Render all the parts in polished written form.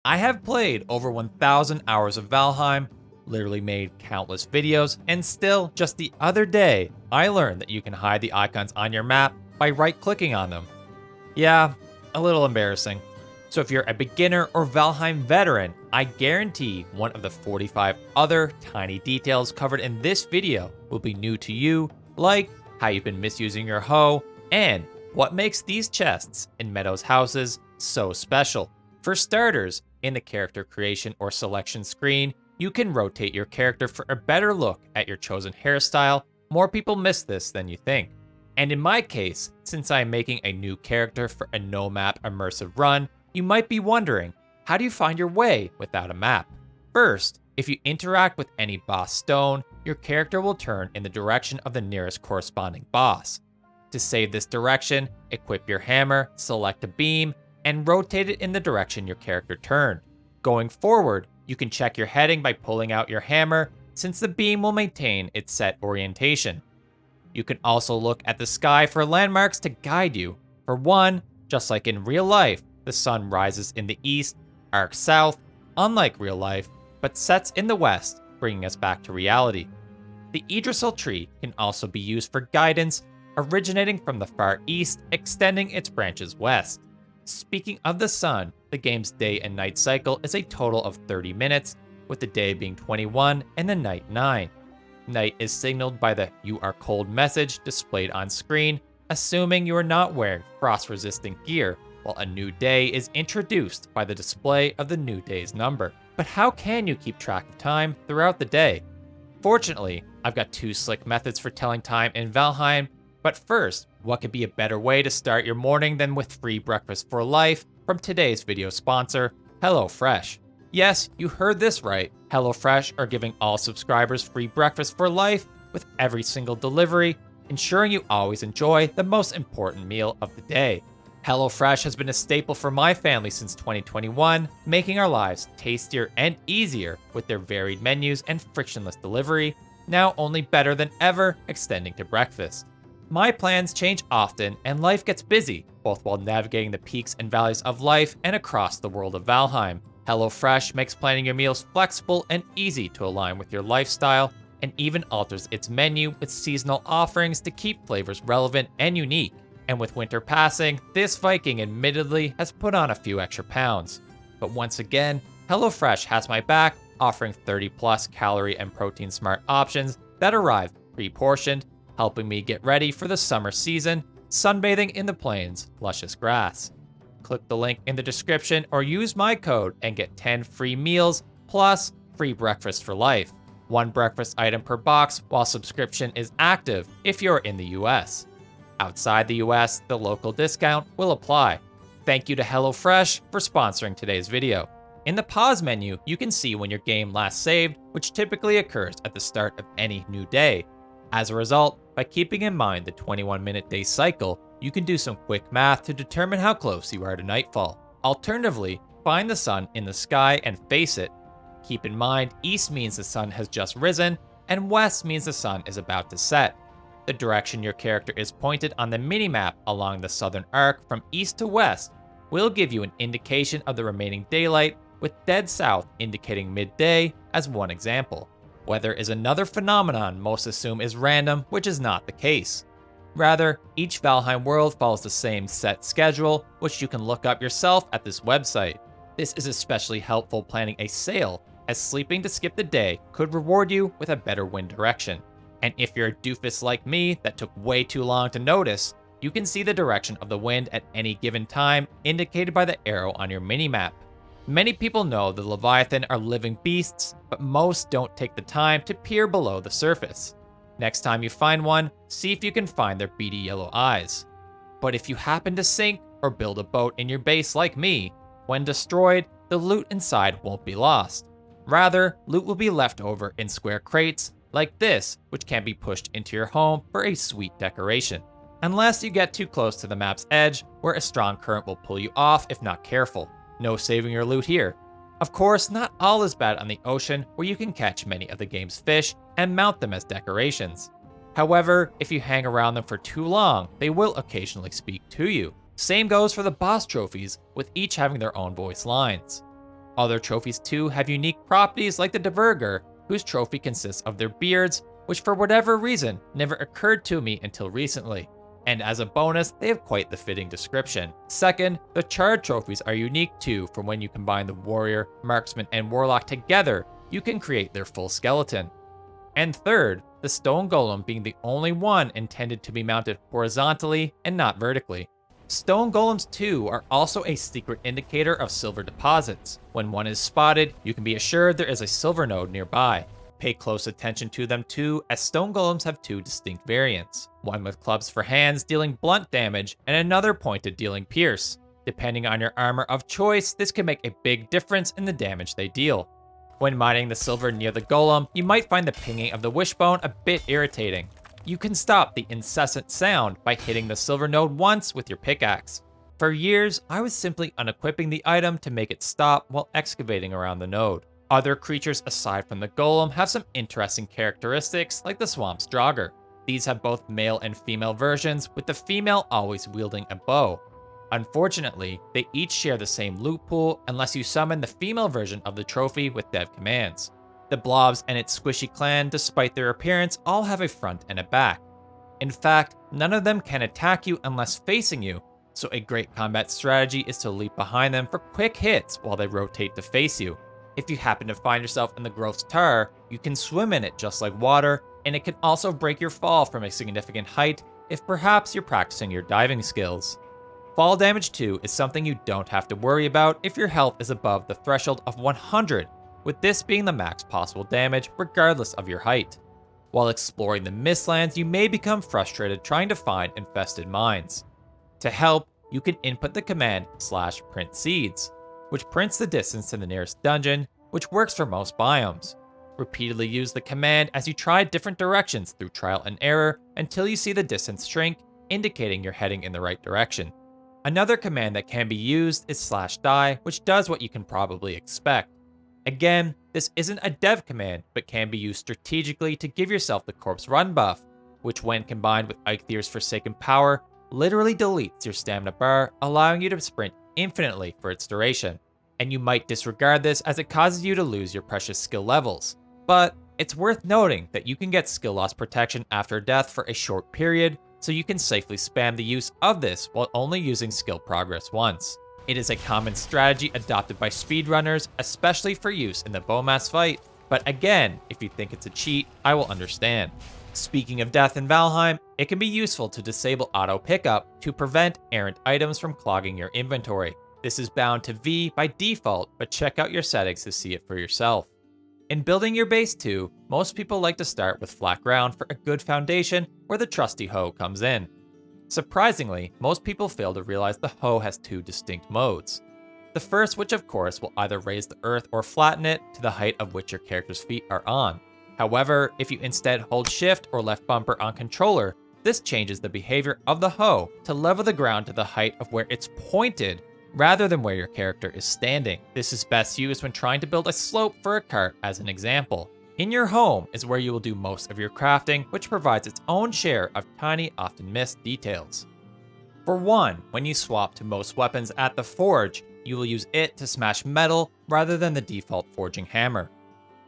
I have played over 1,000 hours of Valheim, literally made countless videos, and still, just the other day, I learned that you can hide the icons on your map by right-clicking on them. Yeah, a little embarrassing. So if you're a beginner or Valheim veteran, I guarantee one of the 45 other tiny details covered in this video will be new to you, like how you've been misusing your hoe, and what makes these chests in Meadows houses so special. For starters, in the character creation or selection screen, you can rotate your character for a better look at your chosen hairstyle. More people miss this than you think. And in my case, since I am making a new character for a no-map immersive run, you might be wondering, how do you find your way without a map? First, if you interact with any boss stone, your character will turn in the direction of the nearest corresponding boss. To save this direction, equip your hammer, select a beam, and rotate it in the direction your character turned. Going forward, you can check your heading by pulling out your hammer, since the beam will maintain its set orientation. You can also look at the sky for landmarks to guide you. For one, just like in real life, the sun rises in the east, arcs south, unlike real life, but sets in the west, bringing us back to reality. The Yggdrasil tree can also be used for guidance, originating from the far east, extending its branches west. Speaking of the sun, the game's day and night cycle is a total of 30 minutes, with the day being 21 and the night 9. Night is signaled by the "You are cold" message displayed on screen, assuming you are not wearing frost-resistant gear, while a new day is introduced by the display of the new day's number. But how can you keep track of time throughout the day? Fortunately, I've got two slick methods for telling time in Valheim. But first, what could be a better way to start your morning than with free breakfast for life from today's video sponsor, HelloFresh. Yes, you heard this right. HelloFresh are giving all subscribers free breakfast for life with every single delivery, ensuring you always enjoy the most important meal of the day. HelloFresh has been a staple for my family since 2021, making our lives tastier and easier with their varied menus and frictionless delivery, now only better than ever, extending to breakfast. My plans change often and life gets busy, both while navigating the peaks and valleys of life and across the world of Valheim. HelloFresh makes planning your meals flexible and easy to align with your lifestyle, and even alters its menu with seasonal offerings to keep flavors relevant and unique. And with winter passing, this Viking admittedly has put on a few extra pounds. But once again, HelloFresh has my back, offering 30 plus calorie and protein smart options that arrive pre-portioned, helping me get ready for the summer season, sunbathing in the plains' luscious grass. Click the link in the description or use my code and get 10 free meals plus free breakfast for life. One breakfast item per box while subscription is active if you're in the US. Outside the US, the local discount will apply. Thank you to HelloFresh for sponsoring today's video. In the pause menu, you can see when your game last saved, which typically occurs at the start of any new day. As a result, by keeping in mind the 21-minute day cycle, you can do some quick math to determine how close you are to nightfall. Alternatively, find the sun in the sky and face it. Keep in mind, east means the sun has just risen, and west means the sun is about to set. The direction your character is pointed on the minimap along the southern arc from east to west will give you an indication of the remaining daylight, with dead south indicating midday as one example. Weather is another phenomenon most assume is random, which is not the case. Rather, each Valheim world follows the same set schedule, which you can look up yourself at this website. This is especially helpful planning a sail, as sleeping to skip the day could reward you with a better wind direction. And if you're a doofus like me that took way too long to notice, you can see the direction of the wind at any given time indicated by the arrow on your minimap. Many people know the Leviathan are living beasts, but most don't take the time to peer below the surface. Next time you find one, see if you can find their beady yellow eyes. But if you happen to sink or build a boat in your base like me, when destroyed, the loot inside won't be lost. Rather, loot will be left over in square crates, like this, which can be pushed into your home for a sweet decoration. Unless you get too close to the map's edge, where a strong current will pull you off if not careful. No saving your loot here. Of course, not all is bad on the ocean, where you can catch many of the game's fish and mount them as decorations. However, if you hang around them for too long, they will occasionally speak to you. Same goes for the boss trophies, with each having their own voice lines. Other trophies too have unique properties like the Diverger, whose trophy consists of their beards, which for whatever reason never occurred to me until recently. And as a bonus, they have quite the fitting description. Second, the Charred trophies are unique too, for when you combine the Warrior, Marksman, and Warlock together, you can create their full skeleton. And third, the Stone Golem being the only one intended to be mounted horizontally and not vertically. Stone Golems too are also a secret indicator of silver deposits. When one is spotted, you can be assured there is a silver node nearby. Pay close attention to them too, as Stone Golems have two distinct variants. One with clubs for hands dealing blunt damage, and another pointed dealing pierce. Depending on your armor of choice, this can make a big difference in the damage they deal. When mining the silver near the golem, you might find the pinging of the wishbone a bit irritating. You can stop the incessant sound by hitting the silver node once with your pickaxe. For years, I was simply unequipping the item to make it stop while excavating around the node. Other creatures aside from the golem have some interesting characteristics, like the swamp's Draugr. These have both male and female versions, with the female always wielding a bow. Unfortunately, they each share the same loot pool unless you summon the female version of the trophy with dev commands. The blobs and its squishy clan, despite their appearance, all have a front and a back. In fact, none of them can attack you unless facing you, so a great combat strategy is to leap behind them for quick hits while they rotate to face you. If you happen to find yourself in the growth's tar, you can swim in it just like water, and it can also break your fall from a significant height if perhaps you're practicing your diving skills. Fall damage too is something you don't have to worry about if your health is above the threshold of 100, with this being the max possible damage regardless of your height. While exploring the Mistlands, you may become frustrated trying to find infested mines. To help, you can input the command /print seeds, which prints the distance to the nearest dungeon, which works for most biomes. Repeatedly use the command as you try different directions through trial and error until you see the distance shrink, indicating you're heading in the right direction. Another command that can be used is /die, which does what you can probably expect. Again, this isn't a dev command, but can be used strategically to give yourself the corpse run buff, which when combined with Eikthyre's Forsaken Power, literally deletes your stamina bar, allowing you to sprint infinitely for its duration. And you might disregard this as it causes you to lose your precious skill levels. But it's worth noting that you can get skill loss protection after death for a short period, so you can safely spam the use of this while only using skill progress once. It is a common strategy adopted by speedrunners, especially for use in the Bowmass fight, but again, if you think it's a cheat, I will understand. Speaking of death in Valheim, it can be useful to disable auto pickup to prevent errant items from clogging your inventory. This is bound to V by default, but check out your settings to see it for yourself. In building your base too, most people like to start with flat ground for a good foundation where the trusty hoe comes in. Surprisingly, most people fail to realize the hoe has two distinct modes. The first, which of course will either raise the earth or flatten it to the height of which your character's feet are on. However, if you instead hold shift or left bumper on controller, this changes the behavior of the hoe to level the ground to the height of where it's pointed rather than where your character is standing. This is best used when trying to build a slope for a cart as an example. In your home is where you will do most of your crafting, which provides its own share of tiny, often missed details. For one, when you swap to most weapons at the forge, you will use it to smash metal rather than the default forging hammer.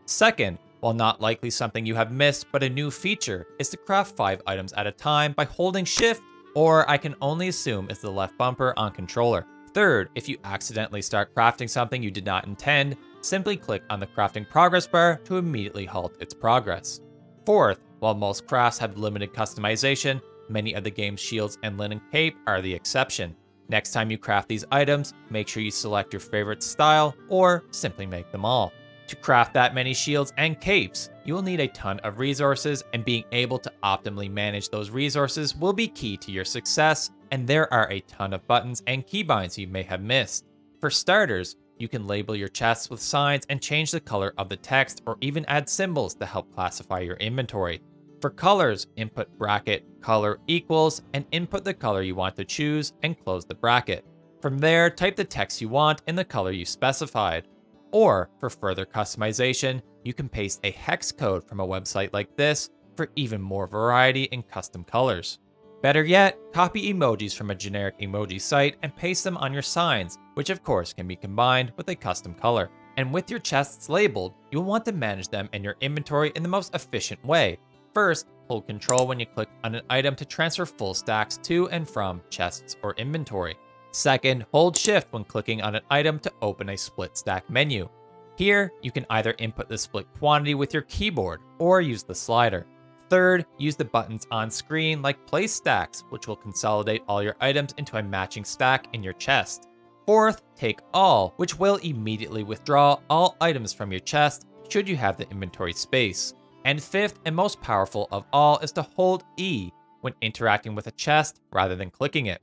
Second, while not likely something you have missed but a new feature, is to craft 5 items at a time by holding shift, or I can only assume is the left bumper on controller. Third, if you accidentally start crafting something you did not intend, simply click on the crafting progress bar to immediately halt its progress. Fourth, while most crafts have limited customization, many of the game's shields and linen cape are the exception. Next time you craft these items, make sure you select your favorite style or simply make them all. To craft that many shields and capes, you will need a ton of resources, and being able to optimally manage those resources will be key to your success, and there are a ton of buttons and keybinds you may have missed. For starters, you can label your chests with signs and change the color of the text, or even add symbols to help classify your inventory. For colors, input bracket color equals and input the color you want to choose and close the bracket. From there, type the text you want in the color you specified. Or, for further customization, you can paste a hex code from a website like this for even more variety in custom colors. Better yet, copy emojis from a generic emoji site and paste them on your signs, which of course can be combined with a custom color. And with your chests labeled, you'll want to manage them in your inventory in the most efficient way. First, hold Control when you click on an item to transfer full stacks to and from chests or inventory. Second, hold Shift when clicking on an item to open a split stack menu. Here, you can either input the split quantity with your keyboard or use the slider. Third, use the buttons on screen like Place Stacks, which will consolidate all your items into a matching stack in your chest. Fourth, take All, which will immediately withdraw all items from your chest should you have the inventory space. And fifth, and most powerful of all, is to hold E when interacting with a chest rather than clicking it.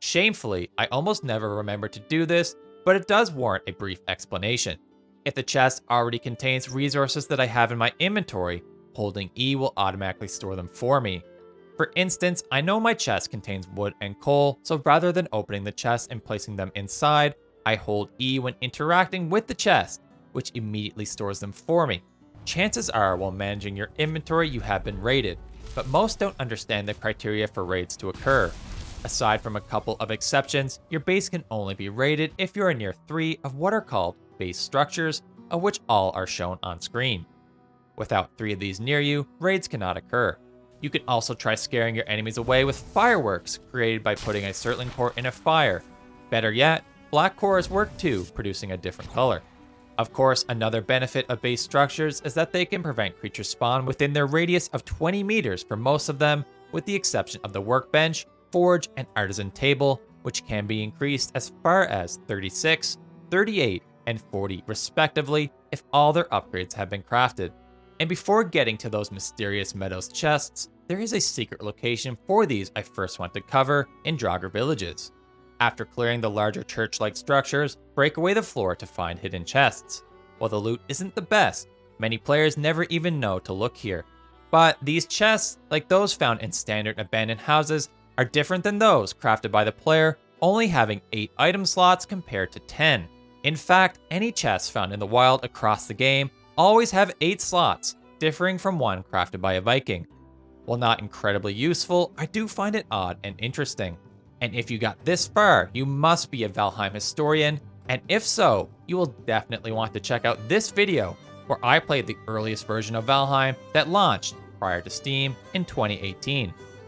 Shamefully, I almost never remember to do this, but it does warrant a brief explanation. If the chest already contains resources that I have in my inventory, holding E will automatically store them for me. For instance, I know my chest contains wood and coal, so rather than opening the chest and placing them inside, I hold E when interacting with the chest, which immediately stores them for me. Chances are while managing your inventory you have been raided, but most don't understand the criteria for raids to occur. Aside from a couple of exceptions, your base can only be raided if you are near 3 of what are called base structures, of which all are shown on screen. Without 3 of these near you, raids cannot occur. You can also try scaring your enemies away with fireworks created by putting a certain core in a fire. Better yet, black cores work too, producing a different color. Of course, another benefit of base structures is that they can prevent creature spawn within their radius of 20 meters for most of them, with the exception of the workbench, forge, and artisan table, which can be increased as far as 36, 38, and 40 respectively if all their upgrades have been crafted. And before getting to those mysterious Meadows chests, there is a secret location for these I first want to cover in Draugr villages. After clearing the larger church-like structures, break away the floor to find hidden chests. While the loot isn't the best, many players never even know to look here. But these chests, like those found in standard abandoned houses, are different than those crafted by the player, only having 8 item slots compared to 10. In fact, any chests found in the wild across the game always have 8 slots, differing from one crafted by a Viking. While not incredibly useful, I do find it odd and interesting. And if you got this far, you must be a Valheim historian, and if so, you will definitely want to check out this video, where I played the earliest version of Valheim that launched prior to Steam in 2018.